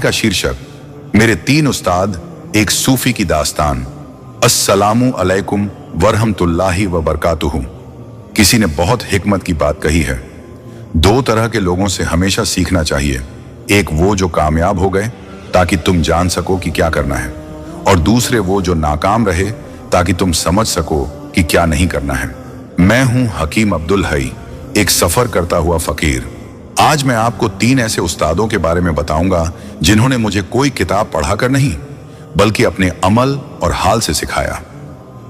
का शीर्षक मेरे तीन उस्ताद एक सूफी की दास्तान। अस्सलामु अलैकुम वरहमतुल्लाहि व बरकातुहू। किसी ने बहुत हिकमत की बात कही है। दो तरह के लोगों से हमेशा सीखना चाहिए, एक वो जो कामयाब हो गए ताकि तुम जान सको कि क्या करना है, और दूसरे वो जो नाकाम रहे ताकि तुम समझ सको कि क्या नहीं करना है। मैं हूं हकीम अब्दुल हई, एक सफर करता हुआ फकीर। आज मैं आपको तीन ऐसे उस्तादों के बारे में बताऊंगा जिन्होंने मुझे कोई किताब पढ़ाकर नहीं बल्कि अपने अमल और हाल से सिखाया।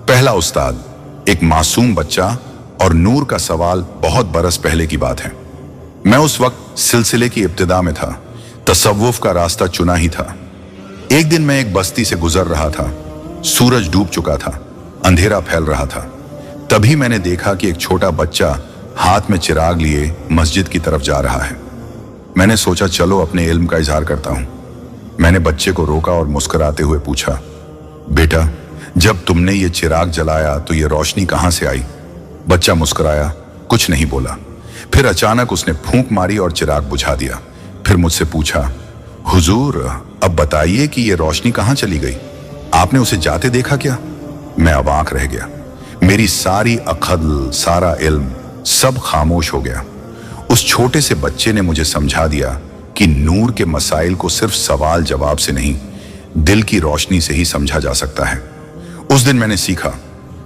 पहला उस्ताद, एक मासूम बच्चा और नूर का सवाल। बहुत बरस पहले की बात है। मैं उस वक्त सिलसिले की इब्तिदा में था, तसव्वुफ का रास्ता चुना ही था। एक दिन मैं एक बस्ती से गुजर रहा था। सूरज डूब चुका था, अंधेरा फैल रहा था। तभी मैंने देखा कि एक छोटा बच्चा हाथ में चिराग लिए मस्जिद की तरफ जा रहा है। मैंने सोचा चलो अपने इल्म का इजहार करता हूं। मैंने बच्चे को रोका और मुस्कुराते हुए पूछा, बेटा जब तुमने ये चिराग जलाया तो ये रोशनी कहां से आई? बच्चा मुस्कुराया, कुछ नहीं बोला। फिर अचानक उसने फूंक मारी और चिराग बुझा दिया। फिर मुझसे पूछा, हुजूर अब बताइए कि ये रोशनी कहां चली गई? आपने उसे जाते देखा क्या? मैं अवाक रह गया। मेरी सारी अक़ल, सारा इल्म सब खामोश हो गया। उस छोटे से बच्चे ने मुझे समझा दिया कि नूर के मसाइल को सिर्फ सवाल जवाब से नहीं, दिल की रोशनी से ही समझा जा सकता है। उस दिन मैंने सीखा,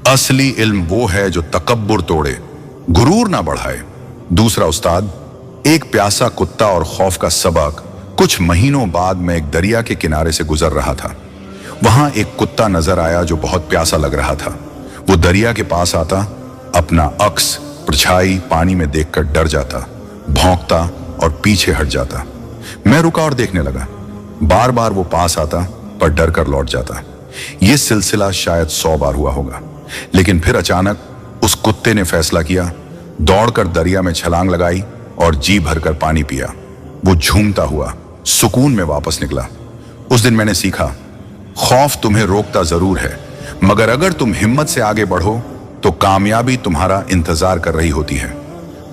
असली इल्म वो है जो तकब्बुर तोड़े, गुरूर ना बढ़ाए। दूसरा उस्ताद, एक प्यासा कुत्ता और खौफ का सबक। कुछ महीनों बाद मैं एक दरिया के किनारे से गुजर रहा था। वहां एक कुत्ता नजर आया जो बहुत प्यासा लग रहा था। वो दरिया के पास आता, अपना अक्स परछाई पानी में देखकर डर जाता, भौंकता और पीछे हट जाता। मैं रुका और देखने लगा। बार बार वो पास आता पर डर कर लौट जाता। ये सिलसिला शायद 100 बार हुआ होगा। लेकिन फिर अचानक उस कुत्ते ने फैसला किया, दौड़कर दरिया में छलांग लगाई और जी भरकर पानी पिया। वो झूमता हुआ सुकून में वापस निकला। उस दिन मैंने सीखा, खौफ तुम्हें रोकता जरूर है, मगर अगर तुम हिम्मत से आगे बढ़ो तो कामयाबी तुम्हारा इंतजार कर रही होती है।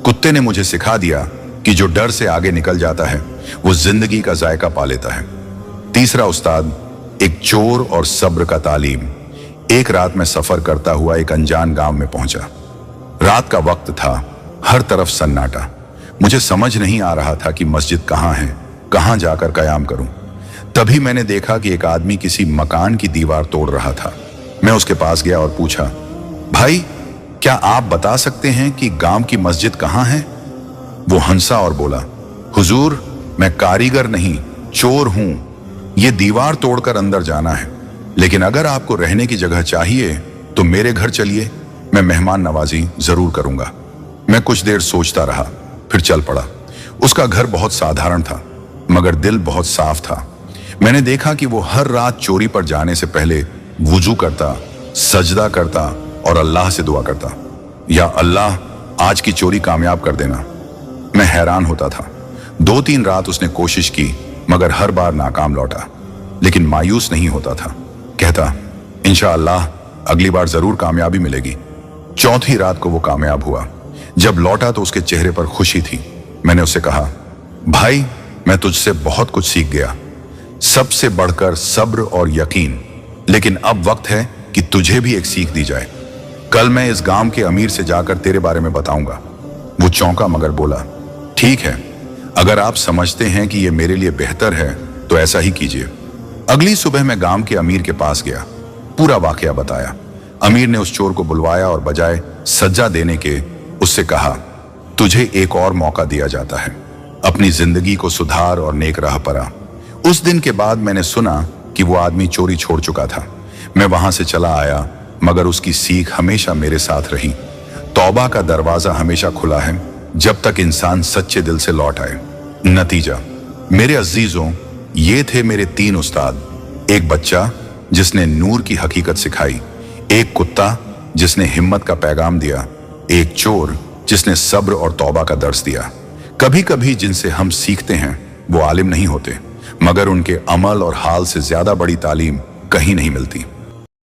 कुत्ते ने मुझे सिखा दिया कि जो डर से आगे निकल जाता है वो जिंदगी का जायका पा लेता है। तीसरा उस्ताद, एक चोर और सब्र का तालीम। एक रात में सफर करता हुआ एक अनजान गांव में पहुंचा। रात का वक्त था, हर तरफ सन्नाटा। मुझे समझ नहीं आ रहा था कि मस्जिद कहाँ है, कहाँ जाकर कयाम करूं। तभी मैंने देखा कि एक आदमी किसी मकान की दीवार तोड़ रहा था। मैं उसके पास गया और पूछा, भाई क्या आप बता सकते हैं कि गांव की मस्जिद कहां है? वो हंसा और बोला, हुजूर मैं कारीगर नहीं, चोर हूं। ये दीवार तोड़कर अंदर जाना है, लेकिन अगर आपको रहने की जगह चाहिए तो मेरे घर चलिए, मैं मेहमान नवाजी जरूर करूंगा। मैं कुछ देर सोचता रहा, फिर चल पड़ा। उसका घर बहुत साधारण था मगर दिल बहुत साफ था। मैंने देखा कि वो हर रात चोरी पर जाने से पहले वुजू करता, सजदा करता और अल्लाह से दुआ करता, या अल्लाह आज की चोरी कामयाब कर देना। मैं हैरान होता था। 2-3 रात उसने कोशिश की मगर हर बार नाकाम लौटा, लेकिन मायूस नहीं होता था। कहता, इंशाअल्लाह अगली बार जरूर कामयाबी मिलेगी। चौथी रात को वो कामयाब हुआ। जब लौटा तो उसके चेहरे पर खुशी थी। मैंने उससे कहा, भाई मैं तुझसे बहुत कुछ सीख गया, सबसे बढ़कर सब्र और यकीन। लेकिन अब वक्त है कि तुझे भी एक सीख दी जाए। कल मैं इस गांव के अमीर से जाकर तेरे बारे में बताऊंगा। वो चौंका मगर बोला, ठीक है, अगर आप समझते हैं कि ये मेरे लिए बेहतर है तो ऐसा ही कीजिए। अगली सुबह मैं गांव के अमीर के पास गया, पूरा वाकया बताया। अमीर ने उस चोर को बुलवाया और बजाय सज्जा देने के उससे कहा, तुझे एक और मौका दिया जाता है, अपनी जिंदगी को सुधार और नेक राह पर आ। उस दिन के बाद मैंने सुना कि वो आदमी चोरी छोड़ चुका था। मैं वहां से चला आया मगर उसकी सीख हमेशा मेरे साथ रही। तौबा का दरवाजा हमेशा खुला है जब तक इंसान सच्चे दिल से लौट आए। नतीजा, मेरे अजीजों, ये थे मेरे तीन उस्ताद। एक बच्चा जिसने नूर की हकीकत सिखाई, एक कुत्ता जिसने हिम्मत का पैगाम दिया, एक चोर जिसने सब्र और तौबा का दर्स दिया। कभी कभी जिनसे हम सीखते हैं वो आलिम नहीं होते मगर उनके अमल और हाल से ज्यादा बड़ी तालीम कहीं नहीं मिलती।